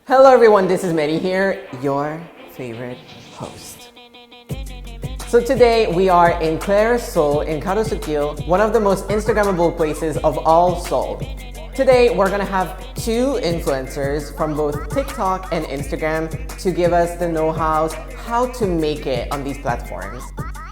Hello everyone, this is Manny here, your favorite host. So today we are in Klairs, Seoul, in Karosukil, one of the most Instagrammable places of all Seoul. Today we're gonna have two influencers from both TikTok and Instagram to give us the know-hows, how to make it on these platforms.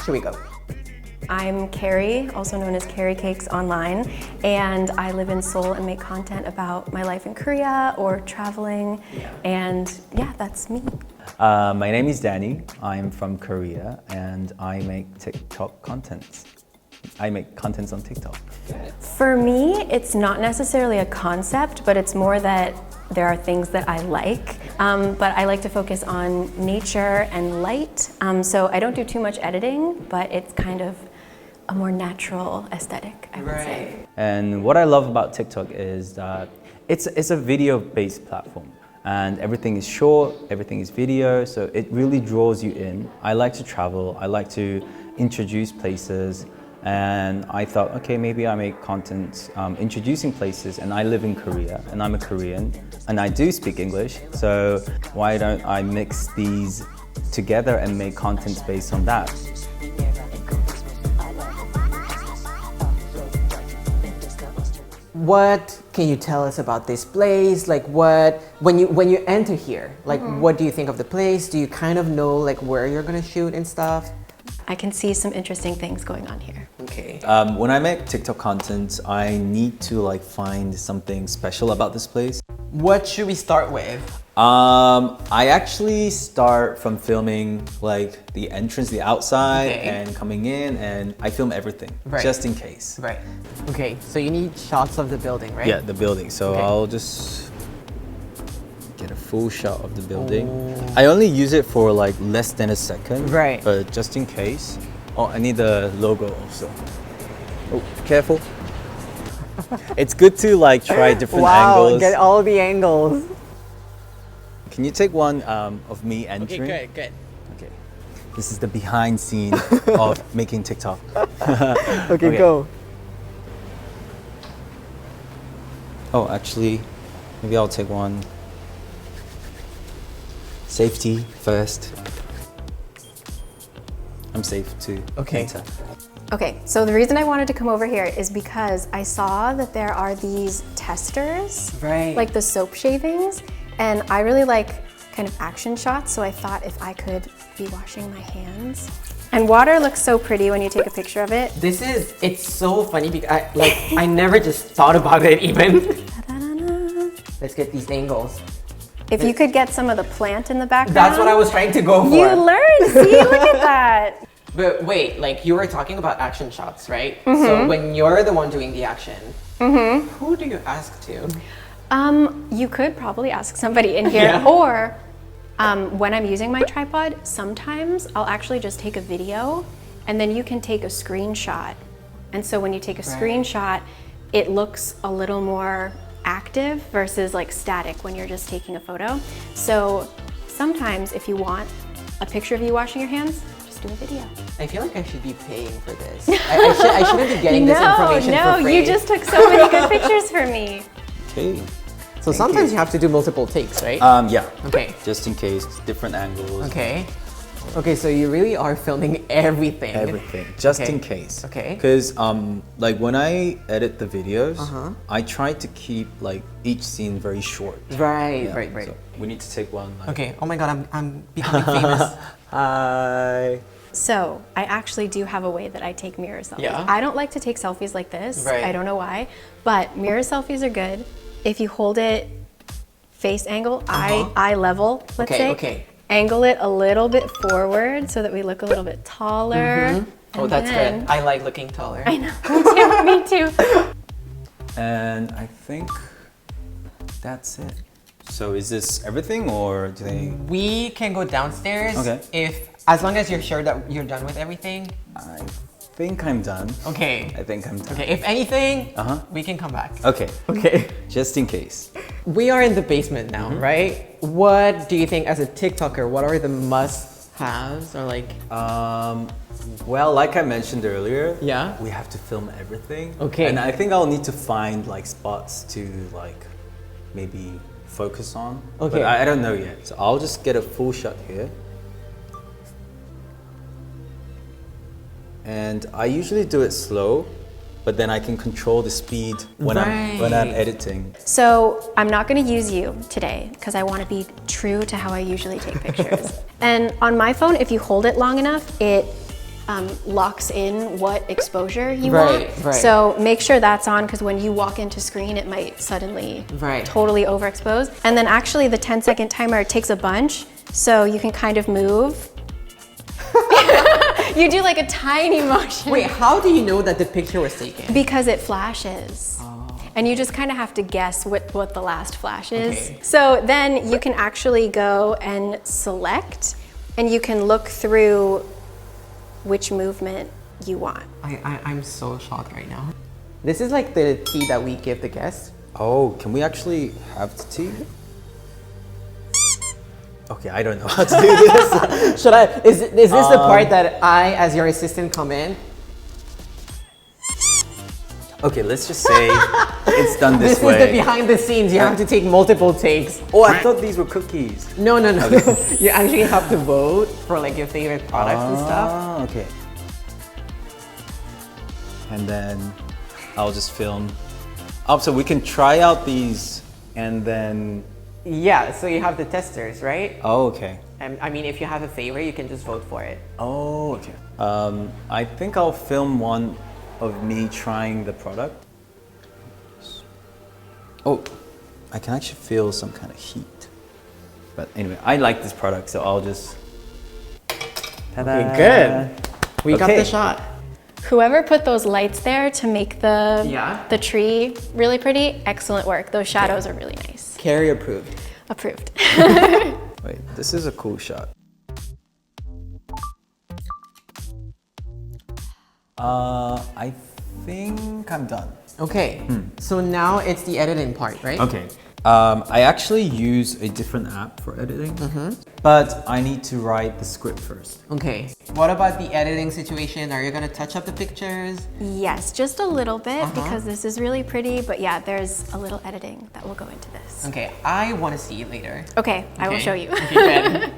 Should we go? I'm Cari, also known as Cari Cakes online, and I live in Seoul and make content about my life in Korea or traveling, and yeah, that's me. My name is Danny. I'm from Korea and I make TikTok contents. I make contents on TikTok. For me, it's not necessarily a concept, but it's more that there are things that I like, but I like to focus on nature and light, so I don't do too much editing, but it's kind of a more natural aesthetic, I would say. And what I love about TikTok is that it's a video-based platform. And everything is short, everything is video, so it really draws you in. I like to travel, I like to introduce places, and I thought, okay, maybe I make content introducing places, and I live in Korea, and I'm a Korean, and I do speak English, so why don't I mix these together and make content based on that? What can you tell us about this place? Like when you enter here, like what do you think of the place? Do you kind of know like where you're gonna shoot and stuff? I can see some interesting things going on here. Okay. When I make TikTok content, I need to like find something special about this place. What should we start with? I actually start from filming like the entrance, the outside, and coming in, and I film everything, just in case. Right. Okay, so you need shots of the building, right? Yeah, the building. So I'll just get a full shot of the building. I only use it for like less than a second. Right. But just in case. Oh, I need the logo also. Oh, careful. It's good to like try different angles. Wow, get all the angles. Can you take one of me entering? Okay, good. Okay. This is the behind scene of making TikTok. Okay, go. Oh, actually, maybe I'll take one. Safety first. I'm safe too. Okay. Okay, so the reason I wanted to come over here is because I saw that there are these testers, like the soap shavings, and I really like kind of action shots, so I thought if I could be washing my hands. And water looks so pretty when you take a picture of it. It's so funny because I never just thought about it even. Let's get these angles. If you could get some of the plant in the background. That's what I was trying to go for. You learned, see, look at that. But wait, like you were talking about action shots, right? So when you're the one doing the action, who do you ask to? You could probably ask somebody in here, or when I'm using my tripod, sometimes I'll actually just take a video and then you can take a screenshot. And so when you take a screenshot, it looks a little more active versus like static when you're just taking a photo. So sometimes if you want a picture of you washing your hands, just do a video. I feel like I should be paying for this. I shouldn't be getting this information for free. No, you just took so many good pictures for me. Okay. So sometimes you have to do multiple takes, right? Yeah. Okay. Just in case, different angles. Okay. Okay, so you really are filming everything. Everything, just in case. Okay. Because like when I edit the videos, I try to keep like each scene very short. Right. So we need to take one. Like, Okay. Oh my God, I'm becoming famous. Hi. So I actually do have a way that I take mirror selfies. Yeah? I don't like to take selfies like this. Right. I don't know why, but mirror selfies are good. If you hold it face angle, eye level, let's say. Okay. Angle it a little bit forward so that we look a little bit taller. Oh, that's good. I like looking taller. I know, me too. And I think that's it. So is this everything, or do they? We can go downstairs as long as you're sure that you're done with everything. I think I'm done. Okay. I think I'm done. Okay, if anything, we can come back. Okay. Okay. Just in case. We are in the basement now, right? What do you think as a TikToker, what are the must-haves or like? Well, like I mentioned earlier, Yeah. we have to film everything. Okay. And I think I'll need to find like spots to like maybe focus on. Okay. But I don't know yet. So I'll just get a full shot here. And I usually do it slow, but then I can control the speed when I'm editing. So I'm not going to use you today because I want to be true to how I usually take pictures. And on my phone, if you hold it long enough, it locks in what exposure you want. Right. So make sure that's on because when you walk into screen, it might suddenly totally overexpose. And then actually the 10-second timer takes a bunch, so you can kind of move. You do like a tiny motion. Wait, how do you know that the picture was taken? Because it flashes. And you just kind of have to guess what the last flash is. Okay. So then you can actually go and select, and you can look through which movement you want. I'm so shocked right now. This is like the tea that we give the guests. Oh, can we actually have the tea? Okay, I don't know how to do this. Should I? Is this the part that I, as your assistant, come in? Okay, let's just say it's done this way. This is the behind the scenes. You have to take multiple takes. Oh, I thought these were cookies. No. You actually have to vote for like your favorite products and stuff. Ah, okay. And then I'll just film. Oh, so we can try out these and then. Yeah, so you have the testers, right? Oh, okay. And I mean, if you have a favorite, you can just vote for it. Oh, okay. I think I'll film one of me trying the product. Oh, I can actually feel some kind of heat. But anyway, I like this product, so I'll just. Ta-da. Okay, good. We got the shot. Whoever put those lights there to make the tree really pretty, excellent work. Those shadows are really nice. Cari approved. Approved. Wait, this is a cool shot. I think I'm done. Okay, so now it's the editing part, right? Okay. I actually use a different app for editing, but I need to write the script first. Okay. What about the editing situation? Are you gonna touch up the pictures? Yes, just a little bit because this is really pretty, but yeah, there's a little editing that will go into this. Okay, I want to see it later. Okay, I will show you. Okay, good.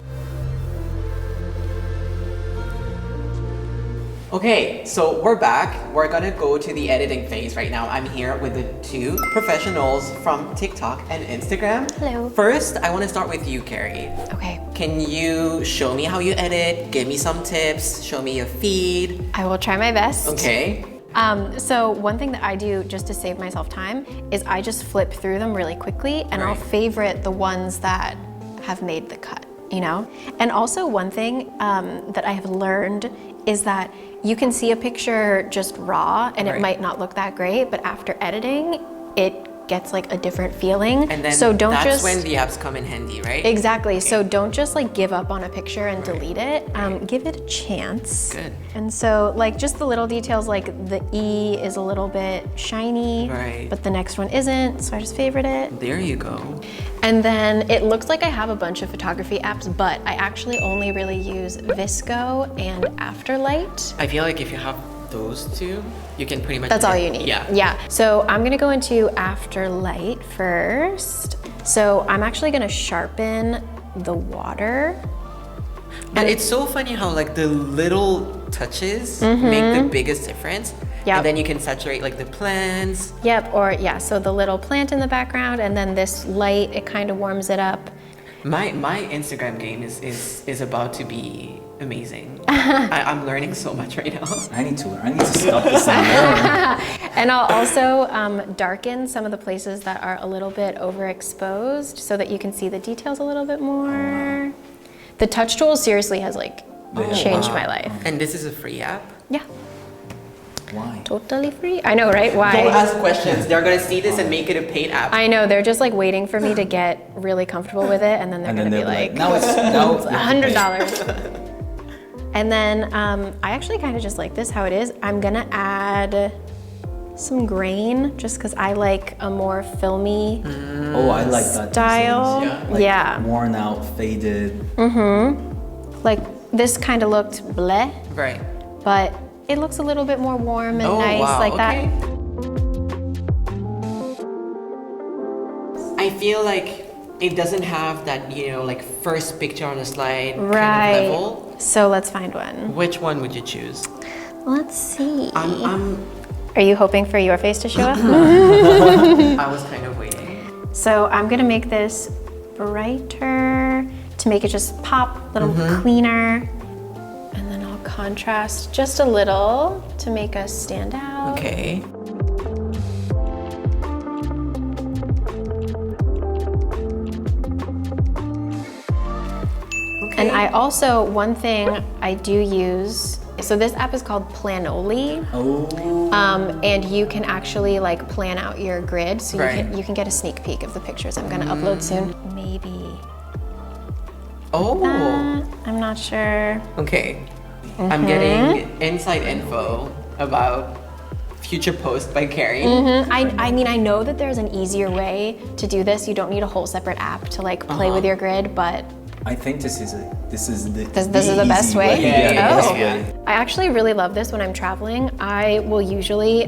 Okay, so we're back. We're gonna go to the editing phase right now. I'm here with the two professionals from TikTok and Instagram. Hello. First, I want to start with you, Cari. Okay. Can you show me how you edit? Give me some tips. Show me your feed. I will try my best. Okay. So one thing that I do just to save myself time is I just flip through them really quickly and I'll favorite the ones that have made the cut, you know? And also one thing that I have learned is that you can see a picture just raw and it might not look that great, but after editing, it gets like a different feeling. And then so that's when the apps come in handy, right? Exactly. Okay. So don't just like give up on a picture and delete it. Give it a chance. Good. And so like just the little details, like the E is a little bit shiny, but the next one isn't. So I just favorite it. There you go. And then it looks like I have a bunch of photography apps, but I actually only really use Visco and Afterlight. I feel like if you have those two, you can pretty much. That's all you need. Yeah. So I'm gonna go into Afterlight first. So I'm actually gonna sharpen the water. But it's so funny how like the little touches make the biggest difference. Yep. And then you can saturate like the plants. Yep, or yeah, so the little plant in the background and then this light, it kind of warms it up. My Instagram game is about to be amazing. I'm learning so much right now. I need to learn. I need to stop this and learn. And I'll also darken some of the places that are a little bit overexposed so that you can see the details a little bit more. The touch tool seriously has like changed my life. And this is a free app? Yeah. Why? Totally free. I know, right? Why? Don't ask questions. They're gonna see this and make it a paid app. I know, they're just like waiting for me to get really comfortable with it and then they're gonna be like, now it's $100. And then I actually kind of just like this how it is. I'm gonna add some grain just because I like a more filmy oh, I like that style. Like yeah. Worn out, faded. Like this kind of looked bleh. Right. But it looks a little bit more warm and nice like that. I feel like it doesn't have that, you know, like first picture on the slide Right. kind of level. So let's find one. Which one would you choose? Let's see. I'm Are you hoping for your face to show up? I was kind of waiting. So I'm gonna make this brighter to make it just pop a little cleaner. And then I'll contrast just a little to make us stand out. Okay. And I also, one thing I do use, so this app is called Planoly. Oh. And you can actually like plan out your grid, so Right. you can get a sneak peek of the pictures I'm gonna upload soon. Maybe. Oh. I'm not sure. Okay. I'm getting inside info about future post by Cari. I mean, I know that there's an easier way to do this. You don't need a whole separate app to like play with your grid, but I think this is the this is the best easy way. Yeah, the best Oh. way. I actually really love this when I'm traveling. I will usually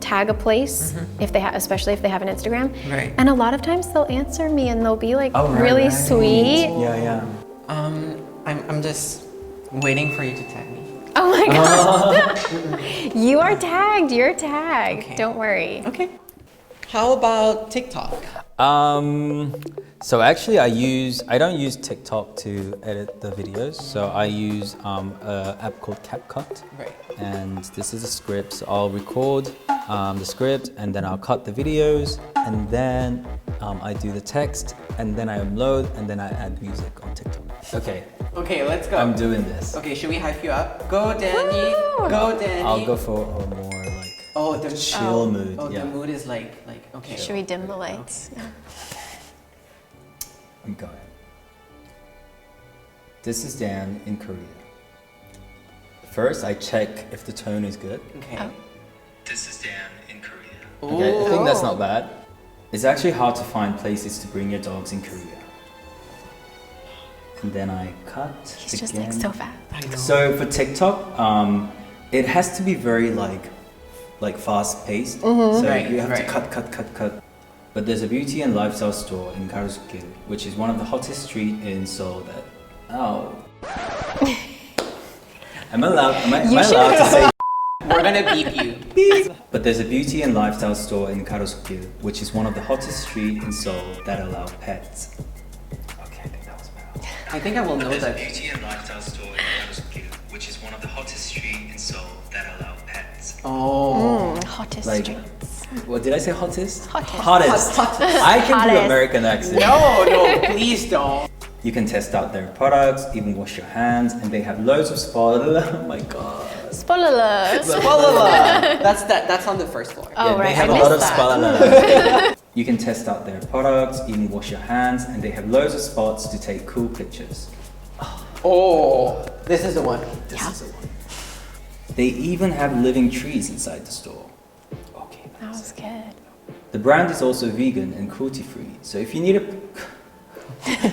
tag a place if they especially if they have an Instagram. Right. And a lot of times they'll answer me and they'll be like Oh, right, really right. sweet. Yeah. I'm just waiting for you to tag me. Oh my god. You are tagged. You're tagged. Okay. Don't worry. Okay. How about TikTok? So actually I don't use TikTok to edit the videos. So I use an app called CapCut. Right. And this is a script. So I'll record the script and then I'll cut the videos and then I do the text and then I upload and then I add music on TikTok. Okay, Okay, let's go. I'm doing this. Okay, should we hype you up? Go, Danny. Woo! Go, Danny. I'll go for a more like the chill mood. Oh, Yeah, the mood is like okay. Should we dim the lights? Yeah. I'm going. This is Dan in Korea. First, I check if the tone is good. Okay. Oh. This is Dan in Korea. Ooh. Okay, I think that's not bad. It's actually hard to find places to bring your dogs in Korea. And then I cut He's just again. like so fast. I know. So for TikTok, it has to be very like fast paced. So Right, you have right. to cut. But there's a beauty and lifestyle store in Karusukil, which is one of the hottest streets in Seoul. Am I allowed to say? We're gonna beep you. But there's a beauty and lifestyle store in Karusukil, which is one of the hottest streets in Seoul that allow pets. Okay, I think that was bad. I think I will know There's a that. beauty and lifestyle store in Karusukil, which is one of the hottest streets in Seoul that allow pets. Oh. Hottest Like- streets. What did I say? Hottest? Hottest. I can do Hottest. American accent. No, please don't. You can test out their products, even wash your hands, and they have loads of spa. Oh my god. Spoiler. Spalala. That's on the first floor. Oh, They right. have I a lot of missed spa. You can test out their products, even wash your hands, and they have loads of spots to take cool pictures. Oh, this is the one. This is the one. They even have living trees inside the store. Okay. That was good. The brand is also vegan and cruelty free. So if you need a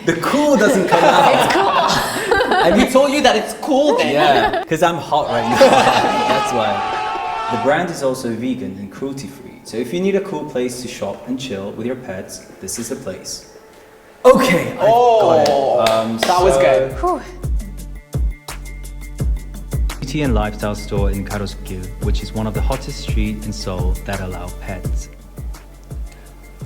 the cool doesn't come out. It's cool. And we told you that it's cool then. Yeah, because I'm hot right now. That's why. The brand is also vegan and cruelty free. So if you need a cool place to shop and chill with your pets, this is the place. Okay, I got it. That was good. Whew. Beauty and lifestyle store in Karosukyu, which is one of the hottest streets in Seoul that allow pets.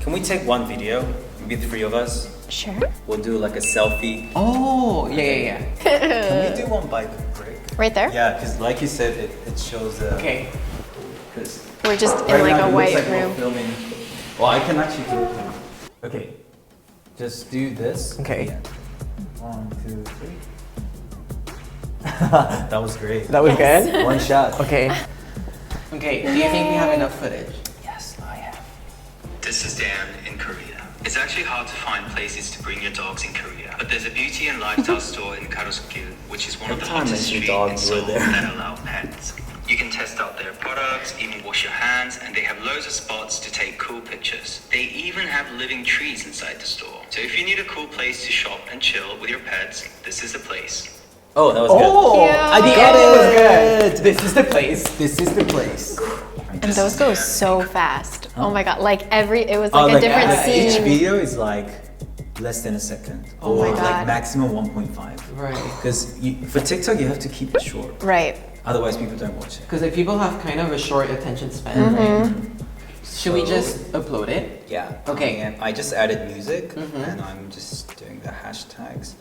Can we take one video? Maybe the three of us. Sure. We'll do like a selfie. Oh, yeah. Can we do one by break? Right there? Yeah, because like you said, it shows the. Okay. Because We're just in right like now a it looks white like we're room. filming. Well, I can actually do it. Okay, just do this. Okay. Yeah. 1, 2, 3. That was great. That was good? One shot. Okay. Okay, do you think we have enough footage? Yes, I have. This is Dan in Korea. It's actually hard to find places to bring your dogs in Korea, but there's a beauty and lifestyle store in Karosukyu, which is one of the hottest streets in Seoul that allow pets. You can test out their products, even wash your hands, and they have loads of spots to take cool pictures. They even have living trees inside the store. So if you need a cool place to shop and chill with your pets, this is the place. Oh, that was Oh, Yeah. at the end it was good. This is the place. This is the place. And those go so fast. Oh my god, like it was like a different Each scene. video is like less than a second, Oh or my God. like maximum 1.5. Right. Because for TikTok, you have to keep it short. Right. Otherwise, people don't watch it. Because like people have kind of a short attention span, right? Should we just upload it? Yeah. Okay. And I just added music, and I'm just doing the hashtags.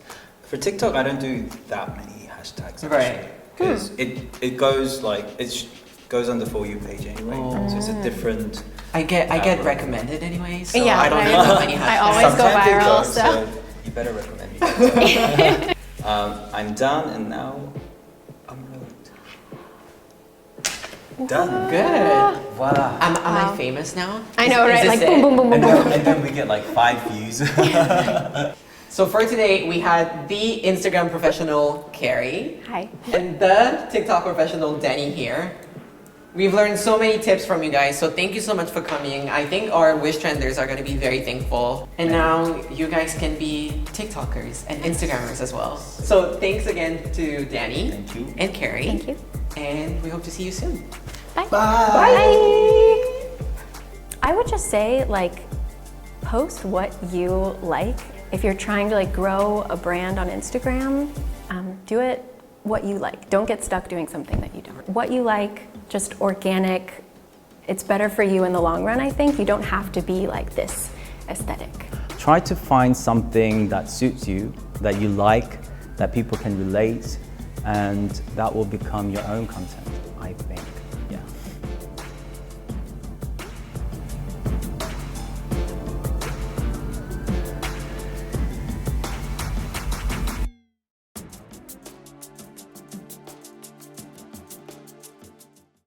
For TikTok, I don't do that many hashtags. Right. Because it goes like goes on the For You page anyway, so it's a different. I get algorithm. recommended anyway, so Yeah, I don't right. need that many hashtags. I always go Sometimes it viral, goes, so. you better recommend me. I'm done, and now I'm done. Good. Voila. Am Wow. I famous now? I know, Is right? this Like it? boom, boom, boom, boom, boom. And then we get like 5 views. So for today, we had the Instagram professional, Cari, Hi. and the TikTok professional, Danny here. We've learned so many tips from you guys, so thank you so much for coming. I think our Wishtrenders are going to be very thankful. And now you guys can be TikTokers and Instagrammers as well. So thanks again to Danny Thank you. and Cari. Thank you. And we hope to see you soon. Bye. Bye. I would just say, like, post what you like. If you're trying to like grow a brand on Instagram, do it what you like. Don't get stuck doing something that you don't. What you like, just organic. It's better for you in the long run, I think. You don't have to be like this aesthetic. Try to find something that suits you, that you like, that people can relate, and that will become your own content, I think.